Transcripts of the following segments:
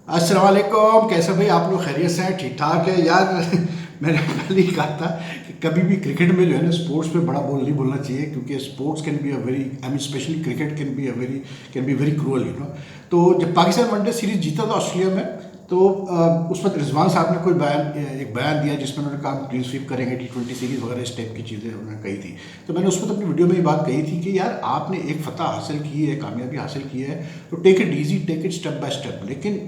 अस्सलाम वालेकुम। कैसे भाई आप लोग खैरियत से हैं? ठीक ठाक है यार। मैंने पहले ही कहा था कि कभी भी क्रिकेट में जो है ना स्पोर्ट्स पे बड़ा बोल नहीं बोलना चाहिए, क्योंकि sports can be a very, I mean specially cricket can be very cruel, तो जब पाकिस्तान वनडे सीरीज जीता था ऑस्ट्रेलिया में, तो उस वक्त रिजवान साहब ने एक बयान दिया जिसमें उन्होंने कहा हम क्लीन स्वीप करेंगे T20 सीरीज वगैरह, इस टाइप की चीज़ें उन्होंने कही थी। तो मैंने उस वक्त अपनी वीडियो में ये बात कही थी कि यार आपने एक फतह हासिल की है, कामयाबी हासिल की है, तो take it easy, take it step by step, लेकिन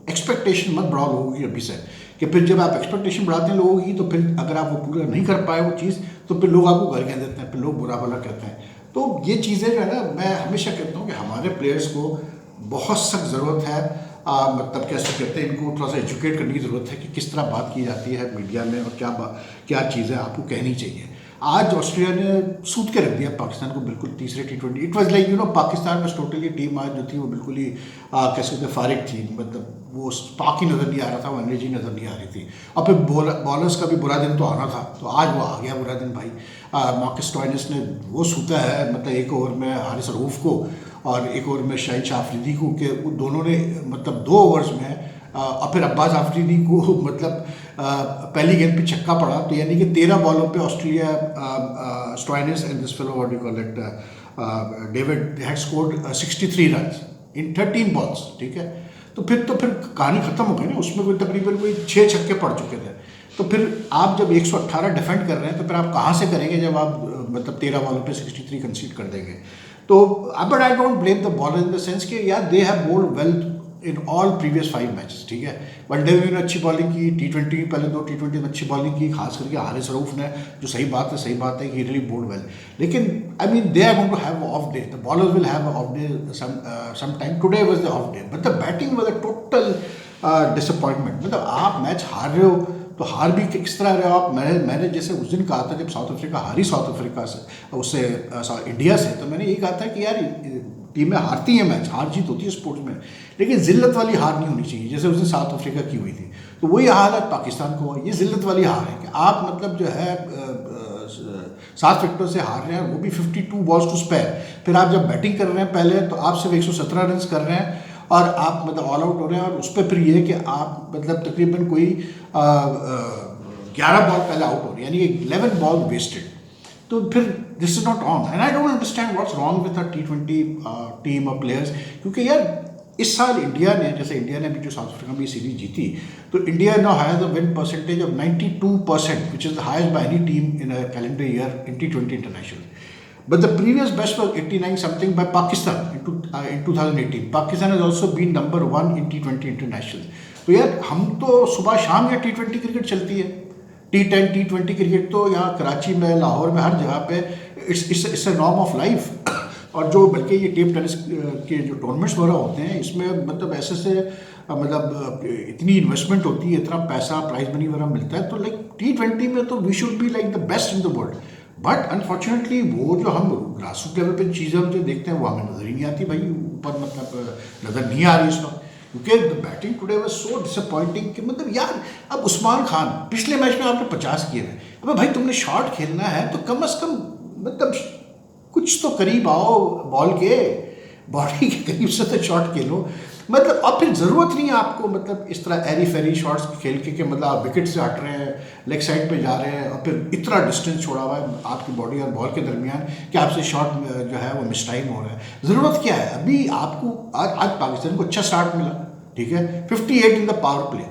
एक्सपेक्टेशन मत बढ़ाओ लोगों की अभी से, कि फिर जब आप एक्सपेक्टेशन बढ़ाते हैं लोगों की, तो फिर अगर आप वो पूरा नहीं कर पाए वो चीज़, तो फिर लोग आपको गालियाँ देते हैं, फिर लोग बुरा भला कहते हैं। तो ये चीज़ें जो है ना, मैं हमेशा कहता हूँ कि हमारे प्लेयर्स को बहुत सख्त ज़रूरत है, मतलब कैसे कहते हैं, इनको थोड़ा सा एजुकेट करने की ज़रूरत है कि किस तरह बात की जाती है मीडिया में और क्या चीज़ें आपको कहनी चाहिए। आज ऑस्ट्रेलिया ने सूद के रख दिया पाकिस्तान को बिल्कुल तीसरे T20। It was like Pakistan में टोटली टीम आज जो थी वो बिल्कुल ही कैसे कहते हैं फारिग थी, मतलब वो स्पार्क ही नज़र नहीं आ रहा था, वो एनर्जी नज़र नहीं आ रही थी। और फिर बॉलर्स का भी बुरा दिन तो आना था, तो आज वो आ गया बुरा दिन भाई। मार्कस स्टोइनिस ने वो सूता है, मतलब एक ओवर में हारिस रऊफ को और एक ओवर में शाहिद शाह अफरीदी को, कि दोनों ने मतलब 2 ओवर्स में और फिर अब्बास आफरीदी को मतलब पहली गेंद पे छक्का पड़ा, तो यानी कि 13 बॉलों पे Australia, Stoinis and this fellow what you call it, David had scored 63 runs in 13 balls, ठीक है। तो फिर कहानी खत्म हो गई ना, उसमें कोई तकरीबन कोई 6 छक्के पड़ चुके थे। तो फिर आप जब 118 डिफेंड कर रहे हैं, तो फिर आप कहाँ से करेंगे जब आप मतलब 13 बॉलों पे 63 कंसीड कर देंगे। तो but I don't blame the bowler in the sense कि यार they have bowled well in all previous 5 matches, ठीक है। वनडे में उन्होंने अच्छी बॉलिंग की, T20 पहले 2 T20 में अच्छी बॉलिंग की, खास करके हारिस रऊफ ने, जो सही बात है कि रियली बोल्ड वेल। लेकिन I mean they are going to have off day, the bowlers will have off day some time, today was the off day, but the batting was a total disappointment. मतलब आप match हार रहे हो तो हार भी किस तरह रहे हो आप। मैंने जैसे उस दिन कहा था जब साउथ अफ्रीका हारी साउथ अफ्रीका से, उससे इंडिया से, तो मैंने यही कहा था कि यार टीमें हारती हैं मैच, हार जीत होती है स्पोर्ट्स में, लेकिन जिल्लत वाली हार नहीं होनी चाहिए, जैसे उस दिन साउथ अफ्रीका की हुई थी। तो वही हाल है पाकिस्तान को, ये जिल्लत वाली हार है कि आप मतलब जो है 7 विकेटों से हार रहे हैं, वो भी 52 बॉल्स टू स्पेयर। फिर आप जब बैटिंग कर रहे हैं पहले, तो आप सिर्फ 117 रन कर रहे हैं और आप मतलब ऑल आउट हो रहे हैं, और उस पर फिर ये है कि आप मतलब तकरीबन कोई 11 बॉल पहले आउट हो रहे हैं, यानी 11 बॉल वेस्टेड। तो फिर this is not on, and I don't understand what's wrong with the T20 team और प्लेयर्स। क्योंकि यार इस साल इंडिया ने, जैसे इंडिया ने अभी जो साउथ अफ्रीका में सीरीज जीती, तो India now has a win percentage of 92%, which is the highest by any team in a calendar year in T20 international. But the previous best was 89 something by Pakistan in 2018. Pakistan has also been number 1 in T20 international. तो यार हम तो सुबह शाम या T20 cricket चलती है, T10 T20 cricket तो यहाँ कराची में, लाहौर में, हर जगह पे it's a norm of life. और जो बल्कि ये टेप टेनिस के जो टूर्नामेंट्स वगैरह होते हैं, इसमें मतलब ऐसे से मतलब इतनी इन्वेस्टमेंट होती है, इतना पैसा प्राइज मनी वगैरह मिलता है, तो लाइक T20 में तो we should be like the best in the world. But unfortunately वो जो हम ग्रास रूट लेवल पे चीज़ें हम जो देखते हैं वो हमें नज़र ही नहीं आती भाई, ऊपर मतलब नज़र नहीं आ रही इस वक्त, क्योंकि the batting today was so disappointing कि मतलब यार, अब उस्मान खान पिछले मैच में आपने 50 किए हैं, अब भाई तुमने शॉट खेलना है तो कम अज़ कम मतलब कुछ तो करीब आओ बॉल के, बॉडी के करीब से तो शॉट खेलो। मतलब अब फिर ज़रूरत नहीं है आपको मतलब इस तरह एरी फेरी शॉट्स खेल के कि मतलब आप विकेट से हट रहे हैं, लेग साइड पे जा रहे हैं, और फिर इतना डिस्टेंस छोड़ा हुआ है आपकी बॉडी और बॉल के दरमियान कि आपसे शॉट जो है वो मिस टाइम हो रहा है। ज़रूरत क्या है अभी आपको? आज पाकिस्तान को अच्छा स्टार्ट मिला, ठीक है, 58 इन द पावर प्ले,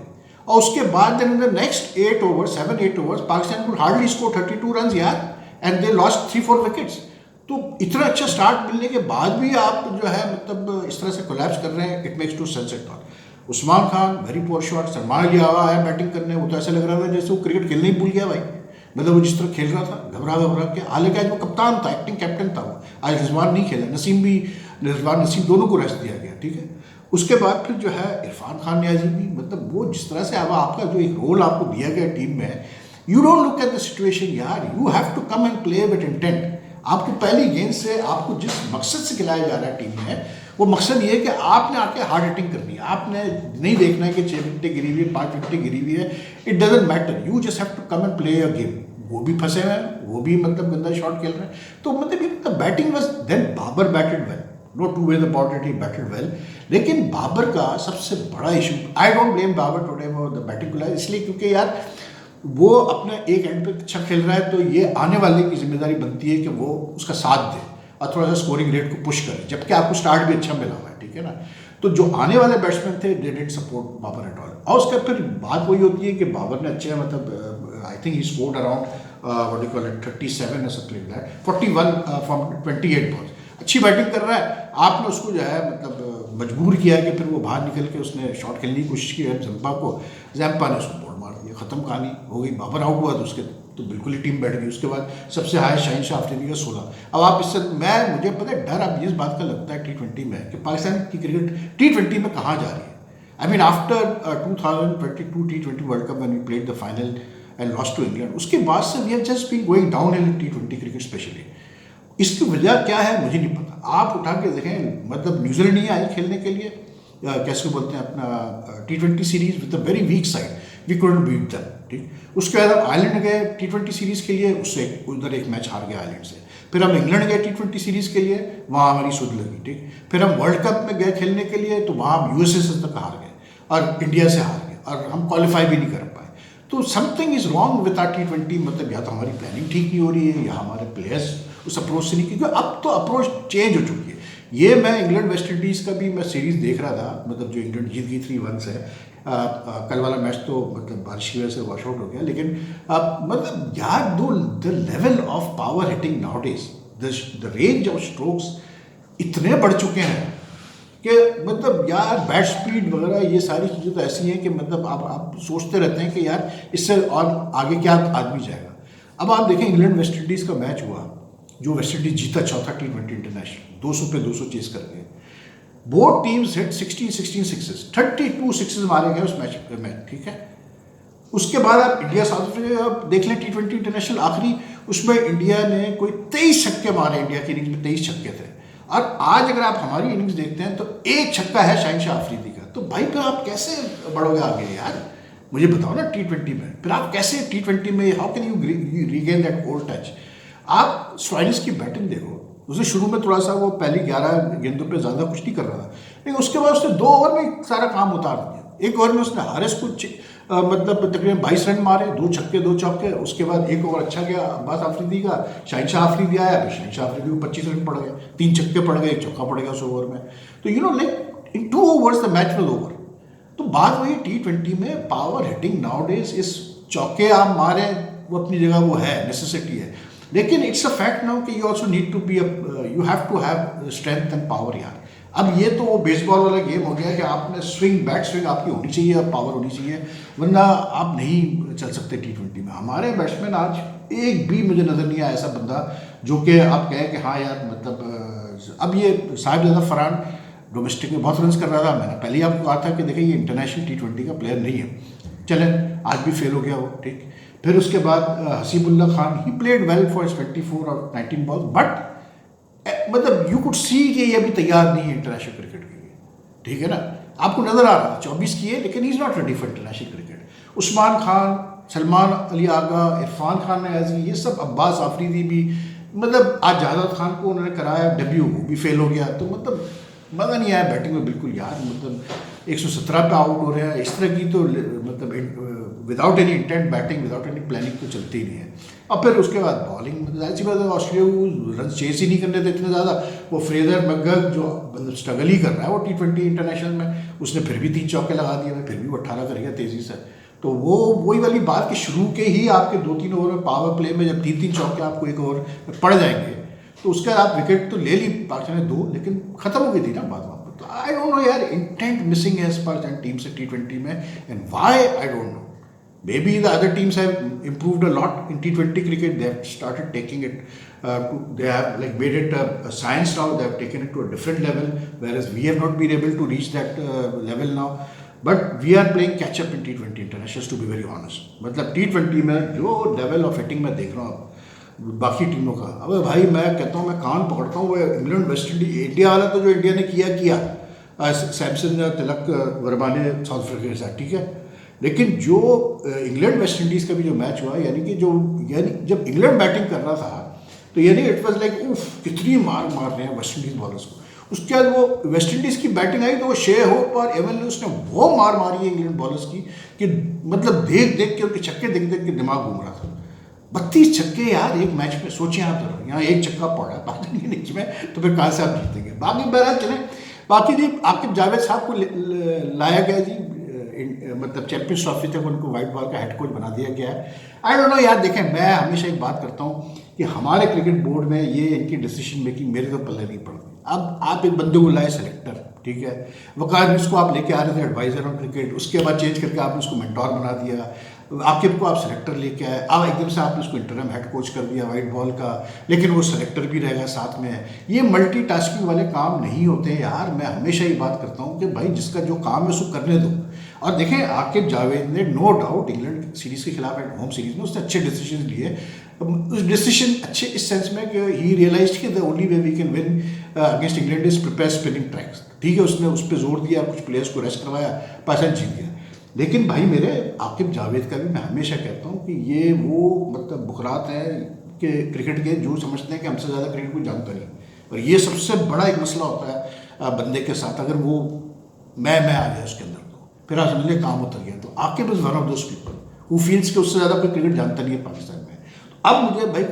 और उसके बाद in the next 8 overs 7-8 overs Pakistan को हार्डली स्कोर 32 रन यार, एंड दे लॉस्ट 3-4 विकेट्स। तो इतना अच्छा स्टार्ट मिलने के बाद भी आप जो है मतलब इस तरह से कोलैप्स कर रहे हैं, it makes to sense it not. Usman Khan very poor shot, Salman लिया हुआ है बैटिंग करने, वो तो ऐसा लग रहा था जैसे वो क्रिकेट खेलने ही भूल गया भाई, मतलब वो जिस तरह खेल रहा था घबरा के। हालांकि आज वो कप्तान था, एक्टिंग कैप्टन था वो, आज रिजवान नहीं खेला, रिजवान नसीम दोनों को रेस्ट दिया गया, ठीक है। उसके बाद फिर जो है इरफान खान नियाजी भी, मतलब वो जिस तरह से अब आपका जो एक रोल आपको दिया गया टीम में, you don't look at the situation यार, you have to come and play with intent. आपको पहली गेंद से आपको जिस मकसद से खिलाया जा रहा है टीम में, वो मकसद ये है कि आपने आके हार्ड हिटिंग करनी है, आपने नहीं देखना है कि 6 विकेटें गिरी हुई है, 5 विकेटें गिरी हुई है, it doesn't matter, you just have to come and play your game. वो भी फंसे हुए हैं, वो भी मतलब गंदा शॉट खेल रहे हैं, तो मतलब ये batting was then Babar batted well, no two way about it, he batted well. लेकिन बाबर का सबसे बड़ा issue, I don't blame Babar today for the batting को, इसलिए क्योंकि यार वो अपने एक एंड पे अच्छा खेल रहा है, तो ये आने वाले की जिम्मेदारी बनती है कि वो उसका साथ दे और थोड़ा सा स्कोरिंग रेट को पुश करे, जबकि आपको स्टार्ट भी अच्छा मिला हुआ है, ठीक है ना। तो जो आने वाले बैट्समैन थे they didn't support Babar at all. और उसके फिर बात वही होती है कि बाबर ने अच्छे मतलब I think he scored around what do call it 37 और something like that, 41 from 28 balls, अच्छी बैटिंग कर रहा है। आपने उसको जो है मतलब मजबूर किया कि फिर वो बाहर निकल के उसने शॉट खेलने की कोशिश की जंपा को, जंपा ने उसको बोल्ड मार दिया, खत्म कहानी हो गई। बाबर आउट हुआ तो उसके तो बिल्कुल ही टीम बैठ गई। उसके बाद सबसे हाई शाहीन शाह अफरीदी का 16। अब आप इससे मुझे पता है डर अब इस बात का लगता है T20 में कि पाकिस्तान की क्रिकेट T20 में कहाँ जा रही है। I mean after 2022 T20 world cup when we played the final and lost to England, उसके बाद से we have just been going down in T20 cricket specially. इसकी वजह क्या है मुझे नहीं पता। आप उठा के देखें, मतलब न्यूजीलैंड नहीं आई खेलने के लिए, कैसे बोलते हैं अपना T20 series with a very weak side, we couldn't beat them, ठीक। उसके बाद हम आयरलैंड गए T20 सीरीज के लिए, उससे उधर एक मैच हार गए आयरलैंड से। फिर हम इंग्लैंड गए T20 सीरीज के लिए, वहाँ हमारी सुध लगी, ठीक। फिर हम वर्ल्ड कप में गए खेलने के लिए, तो वहाँ हम USA से तक हार गए और इंडिया से हार गए और हम क्वालिफाई भी नहीं कर पाए। तो something is wrong with our T20, मतलब या तो हमारी प्लानिंग ठीक नहीं हो रही है या हमारे प्लेयर्स उस अप्रोच से नहीं, क्योंकि अब तो अप्रोच चेंज हो चुकी है। ये मैं इंग्लैंड वेस्ट इंडीज़ का भी मैं सीरीज़ देख रहा था, मतलब जो इंग्लैंड जीत गई 3-1 से। कल वाला मैच तो मतलब बारिश की वजह से वॉश आउट हो गया, लेकिन मतलब यार the level of power hitting nowadays, the range of strokes इतने बढ़ चुके हैं कि मतलब यार बैट स्पीड वगैरह ये सारी चीज़ें तो ऐसी हैं कि मतलब आप सोचते रहते हैं कि यार इससे और आगे क्या आदमी जाएगा। अब आप देखें इंग्लैंड वेस्ट इंडीज़ का मैच हुआ, जो वेस्ट इंडीज जीता चौथा T20 इंटरनेशनल 200 पे 200 चेस कर गए। Both teams hit 16 sixes, 32 sixes मारे गए उस मैच में, ठीक है। उसके बाद आप इंडिया साउथ अफ्रीका देख लें T20 इंटरनेशनल आखिरी, उसमें इंडिया ने कोई 23 छक्के मारे, इंडिया की इनिंग्स में 23 छक्के थे। और आज अगर आप हमारी इनिंग्स देखते हैं तो एक छक्का है शाहीन शाह अफरीदी का। तो भाई फिर आप कैसे बढ़ोगे आगे यार, मुझे बताओ ना। T20 में फिर आप कैसे T20 में how can you regain that old touch. आप स्टोइनिस की बैटिंग देखो, उसने शुरू में थोड़ा सा वो पहली 11 गेंदों पे ज़्यादा कुछ नहीं कर रहा था, लेकिन उसके बाद उसने 2 ओवर में सारा काम उतार दिया। एक ओवर में उसने हारिस को मतलब तकरीबन 22 रन मारे, 2 छक्के 2 चौके। उसके बाद एक ओवर अच्छा गया अब्बास आफरीदी का, शाहीन शाह अफरीदी आया, फिर शाहीन शाह अफरीदी को 25 रन पड़ गए, 3 छक्के पड़ गए, 1 चौका पड़ गया उस ओवर में। तो you know like in 2 overs the match was over. तो बात वही T20 में पावर हिटिंग नाउडेज, इस चौके आप मारे वो अपनी जगह वो है, नेसेसिटी है, लेकिन इट्स अ फैक्ट नाउ कि you also need to be you have to have strength and power यार। अब ये तो वो बेसबॉल वाला गेम हो गया कि आपने स्विंग, बैट स्विंग आपकी होनी चाहिए और पावर होनी चाहिए, वरना आप नहीं चल सकते T20 में। हमारे बैट्समैन आज एक भी मुझे नज़र नहीं आया ऐसा बंदा जो कि आप कहें कि हाँ यार मतलब अब ये साहिबजादा फरहान डोमेस्टिक में बहुत रन कर रहा था। मैंने पहले ही आपको कहा था कि देखिए ये इंटरनेशनल T20 का प्लेयर नहीं है, चलें आज भी फेल हो गया वो, ठीक। फिर उसके बाद Hasibullah Khan, he played well for 24 और 19 बॉल्स, बट मतलब यू कुड सी कि ये अभी तैयार नहीं है इंटरनेशनल क्रिकेट के लिए, ठीक है ना। आपको नजर आ रहा था 24 की है, लेकिन he is not ready for international cricket. Usman Khan, Salman Ali Agha, Irfan Khan ने ये सब, अब्बास आफरीदी भी, मतलब आज जहादात खान को उन्होंने कराया डेब्यू, वो भी फेल हो गया। तो मतलब मज़ा नहीं आया बैटिंग में बिल्कुल यार, मतलब 117 पे आउट हो रहे हैं इस तरह की, तो मतलब without any intent batting, without any planning तो चलती ही नहीं है। और फिर उसके बाद बॉलिंग, मतलब जाहिर सी बात है ऑस्ट्रेलिया को रन चेस ही नहीं करने थे इतने ज़्यादा। वो फ्रेजर मैकगर्थ जो मतलब स्ट्रगल ही कर रहा है वो T20 इंटरनेशनल में, उसने फिर भी 3 चौके लगा दिए, फिर भी वो 18 कर गया तेज़ी से। तो वो वही वाली बात कि शुरू के ही आपके 2-3 ओवर में पावर प्ले में जब 3-3 चौके आपको एक ओवर में पड़ जाएंगे, तो उसका आप विकेट तो ले ली पाकिस्तान ने 2, लेकिन ख़त्म हो गई थी ना बात वहाँ पर। तो आई डोंट नो यार, इंटेंट मिसिंग है इस पाकिस्तान टीम से T20 में, and why I don't know. Maybe the other teams have improved a lot in T20 cricket. They have started taking it they have like made it a science now. They have taken it to a different level, whereas we have not been able to reach that level now. But we are playing catch up in T20 internationals, to be very honest. मतलब T20 में जो level of hitting मैं देख रहा हूँ बाकी टीमों का, अबे भाई मैं कहता हूँ, मैं कान पकड़ता हूँ, वो इंग्लैंड वेस्ट इंडीज इंडिया वाला तो जो इंडिया ने किया सैमसन या तिलक वर्मा ने साउथ अफ्रीका के साथ, ठीक है। लेकिन जो इंग्लैंड वेस्ट इंडीज़ का भी जो मैच हुआ, यानी जब इंग्लैंड बैटिंग कर रहा था, तो यानी इट वाज लाइक उफ, कितनी मार रहे हैं वेस्ट इंडीज़ बॉलर्स को। उसके बाद वो वेस्ट इंडीज़ की बैटिंग आई तो वो शे होप और एवन लुइस ने वो मार मारी है इंग्लैंड बॉलर्स की कि मतलब देख देख के उनके छक्के देख देख के दिमाग घूम रहा था। 32 छक्के यार एक मैच में, सोचिए आप जरा, यहाँ एक छक्का पड़ा पाकिस्तान के नीचे में, तो फिर कहाँ से आप जीतेंगे। बाकी बहरहाल चले, बाकी जी आकिब जावेद साहब को लाया गया जी, मतलब चैंपियंस ट्रॉफी तक उनको वाइट बॉल का हेड कोच बना दिया गया है। आई डोंट नो यार, देखें मैं हमेशा एक बात करता हूँ कि हमारे क्रिकेट बोर्ड में ये इनकी डिसीजन मेकिंग मेरे तो पल्ले नहीं पड़ती। अब आप एक बंदे को लाए सेलेक्टर, ठीक है, वकार इसको आप लेके आ रहे थे एडवाइजर ऑन क्रिकेट, उसके बाद चेंज करके आपने उसको मेंटोर बना दिया, आकिब को आप सेलेक्टर लेके आए, अब एकदम से आपने उसको इंटरम हेड कोच कर दिया वाइट बॉल का, लेकिन वो सेलेक्टर भी रहेगा साथ में। ये मल्टीटास्किंग वाले काम नहीं होते यार। मैं हमेशा ये बात करता हूँ कि भाई जिसका जो काम है उसको करने दो। और देखें आकिब जावेद ने नो डाउट इंग्लैंड सीरीज़ के खिलाफ होम सीरीज़ में उसने अच्छे डिसीजन लिए। उस डिसीजन अच्छे इस सेंस में कि ही रियलाइज कि the only way we can win against England is prepare spinning tracks, ठीक है, उसने उस पर जोर दिया, कुछ प्लेयर्स को रेस्ट करवाया, पाकिस्तान जीत गया। लेकिन भाई मेरे आकिब जावेद का भी मैं हमेशा कहता हूँ कि ये वो मतलब बुखरात हैं कि क्रिकेट के जो समझते हैं कि हमसे ज़्यादा क्रिकेट कोई जानता नहीं, और ये सबसे बड़ा एक मसला होता है बंदे के साथ, अगर वो मैं आ गया उसके अंदर तो फिर आप समझ लें काम उतर गया। तो Aqib is one of those people who feels कि उससे ज़्यादा कोई क्रिकेट जानता नहीं है पाकिस्तान में। तो अब मुझे भाई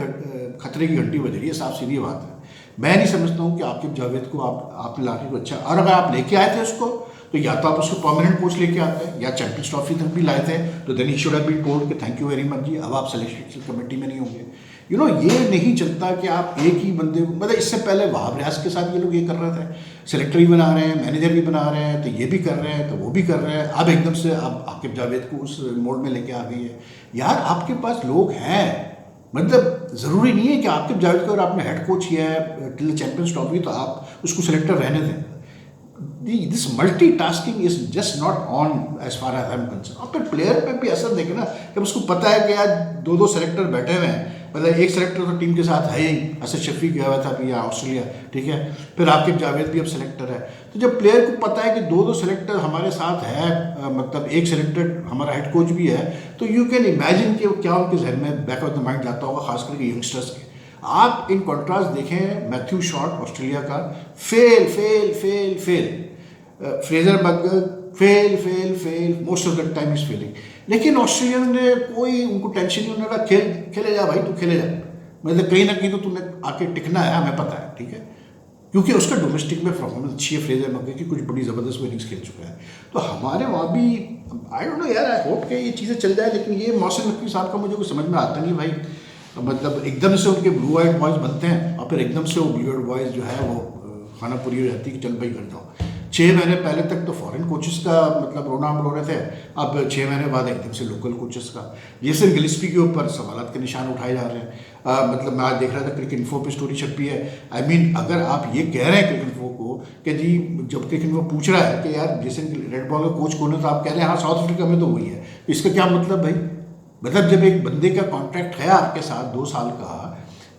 खतरे की घंटी बज रही है, साफ सीधी बात है। मैं नहीं समझता हूँ कि आकिब जावेद को आप लाके को अच्छा, और अगर आप लेके आए थे उसको तो या तो आप उसको परमानेंट कोच लेके आते हैं, या चैंपियंस ट्रॉफी तक भी लाए थे तो then he should have been told कि थैंक यू वेरी मच जी, अब आप सिलेक्शन कमेटी में नहीं होंगे। यू नो, ये नहीं चलता कि आप एक ही बंदे को, मतलब इससे पहले वहाब रियाज के साथ ये लोग ये कर रहे थे, सेलेक्टर भी बना रहे हैं, मैनेजर भी बना रहे हैं, तो ये भी कर रहे हैं तो वो भी कर रहे हैं। अब एकदम से अब आकिब जावेद को उस मोड में लेके आ गई है। यार आपके पास लोग हैं, मतलब ज़रूरी नहीं है कि आकिब जावेद को अगर आपने हेड कोच किया है टिल चैंपियंस ट्रॉफी तो आप उसको सेलेक्टर रहने दें। This multitasking is just not on as far as I am concern. और फिर प्लेयर पे भी असर देखे ना, जब उसको पता है कि यार दो सेलेक्टर बैठे हुए हैं, मतलब एक सेलेक्टर तो टीम के साथ है ही, असद शफी गया हुआ था अभी ऑस्ट्रेलिया, ठीक है, फिर आकिब जावेद भी अब सेलेक्टर है। तो जब प्लेयर को पता है कि दो सेलेक्टर हमारे साथ है, मतलब एक सेलेक्टर हमारा हेड कोच भी है, तो यू कैन इमेजिन कि क्या उनके जहन में बैक ऑफ द माइंड जाता होगा, खास करके यंगस्टर्स के। आप इन कॉन्ट्रास्ट देखें, मैथ्यू शॉट ऑस्ट्रेलिया का fail fail fail fail, Fraser McGregor fail most of the time is failing, लेकिन ऑस्ट्रेलियन ने कोई उनको टेंशन नहीं, उन्होंने कहा खेले जा भाई, तू खेले जा, मतलब कहीं ना कहीं तो तुम्हें आके टिकना है, हमें पता है, ठीक है, क्योंकि उसका डोमेस्टिक में परफॉर्मेंस अच्छी है, फ्रेजर मैकग्रेगर की कुछ बड़ी ज़बरदस्त इनिंग्स खेल चुका है। तो हमारे वहाँ भी आई डोंट नो यार, आई होप कि ये चीज़ें चल जाए, लेकिन ये मौसम नकवी साहब का मुझे कुछ समझ में आता नहीं भाई। मतलब एकदम से उनके ब्लू आइड बॉयज़ बनते हैं और फिर एकदम से वो ब्लू आइड बॉयज़ जो है वो खाना पूरी हो जाती है कि चल भाई कर जाओ। 6 महीने पहले तक तो फॉरेन कोचेस का मतलब रोना रो रहे थे, अब 6 महीने बाद एकदम से लोकल कोचेस का। जेसन गिलिस्पी के ऊपर सवालात के निशान उठाए जा रहे हैं। मतलब मैं आज देख रहा था क्रिकेट इन्फो पे स्टोरी छपी है। आई मीन अगर आप ये कह रहे हैं क्रिकेट इन्फो को कि जी, जब क्रिकेट इन्फो पूछ रहा है कि यार जेसन रेड बॉल का कोच कौन है, तो आप कह रहे हैं हाँ साउथ अफ्रीका में तो वही है। इसका क्या मतलब भाई? मतलब जब एक बंदे का कॉन्ट्रैक्ट है आपके साथ 2 साल का,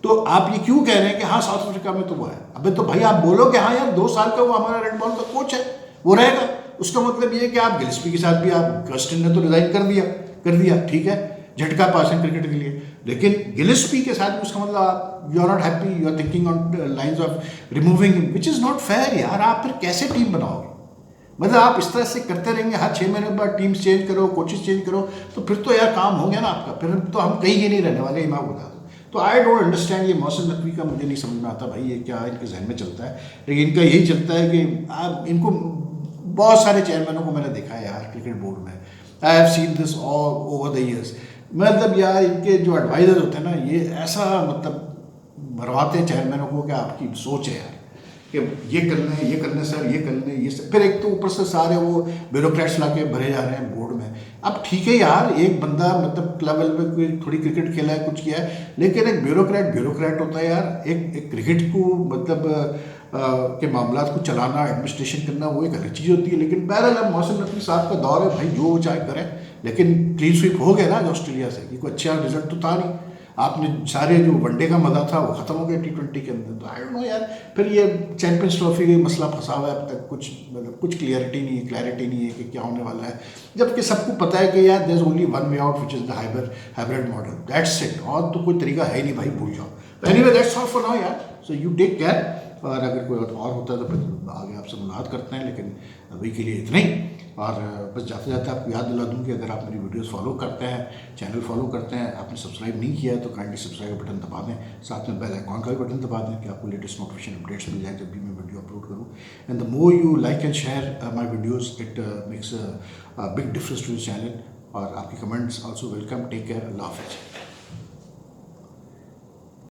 तो आप ये क्यों कह रहे हैं कि हाँ साउथ अफ्रीका में तो वो है? अबे तो भाई आप बोलो कि हाँ यार 2 साल का वो हमारा रेड बॉल का कोच है, वो रहेगा। उसका मतलब ये है कि आप गिलिस्पी के साथ भी, आप कर्स्टन ने तो रिजाइन कर दिया, ठीक है, झटका पासन क्रिकेट के लिए, लेकिन गिलिस्पी के साथ भी उसका मतलब आप you are not happy, you are thinking on lines of removing him, which is not fair यार। आप फिर कैसे टीम बनाओगे? मतलब आप इस तरह से करते रहेंगे, हर 6 महीने बाद टीम्स चेंज करो, कोचेस चेंज करो, तो फिर तो यार काम हो गया ना आपका, फिर तो हम कहीं ही नहीं रहने वाले, ये मैं बता दूँ। तो आई डोंट अंडरस्टैंड, ये मौसम नकवी का मुझे नहीं समझ में आता भाई, ये क्या इनके जहन में चलता है। लेकिन इनका यही चलता है कि आप इनको, बहुत सारे चेयरमैनों को मैंने देखा है यार क्रिकेट बोर्ड में, I have seen this all over the years. मतलब यार इनके जो एडवाइजर होते हैं ना, ये ऐसा मतलब मरवाते हैं चेयरमैनों को कि आपकी सोच है यार कि ये करने सर, ये करने, ये सर। फिर एक तो ऊपर से सारे वो ब्यूरोक्रेट्स ला के भरे जा रहे हैं बोर्ड में। अब ठीक है यार, एक बंदा मतलब लेवल पे कोई थोड़ी क्रिकेट खेला है, कुछ किया है, लेकिन एक ब्यूरोक्रेट होता है यार। एक क्रिकेट को मतलब के मामलात को चलाना, एडमिनिस्ट्रेशन करना, वो एक अलग चीज़ होती है। लेकिन बहरहाल अब मौसम नकवी साहब का दौर है भाई, जो वो चाहे करें, लेकिन क्लीन स्वीप हो गया ना ऑस्ट्रेलिया से, ये कोई अच्छा रिजल्ट तो था नहीं। आपने सारे जो वनडे का मज़ा था वो ख़त्म हो गया T20 के अंदर। तो आई डोंट नो यार, फिर ये चैंपियंस ट्रॉफी का मसला फंसा हुआ है, अब तक कुछ मतलब कुछ क्लियरिटी नहीं है कि क्या होने वाला है, जबकि सबको पता है कि यार there is only one way out, which is the hybrid model, that's it. और तो कोई तरीका है ही नहीं भाई, भूल जाओ। Anyway that's all for now यार, सो यू टेक केयर और अगर कोई और होता है तो फिर आगे आपसे मुलाकात करते हैं, लेकिन अभी के लिए इतना ही। और बस जाते जाते आपको याद दिला दूँ कि अगर आप मेरी वीडियोस फॉलो करते हैं, चैनल फॉलो करते हैं, आपने सब्सक्राइब नहीं किया है तो काइंडली सब्सक्राइब बटन दबा दें, साथ में बेल आइकॉन का भी बटन दबा दें कि आपको लेटेस्ट नोटिफिकेशन अपडेट्स मिल जाए जब भी मैं वीडियो अपलोड करूँ। And the more you like and share my videos, it makes a big difference to the channel. और आपकी comments also welcome. Take care, अल्लाह हाफ़िज़।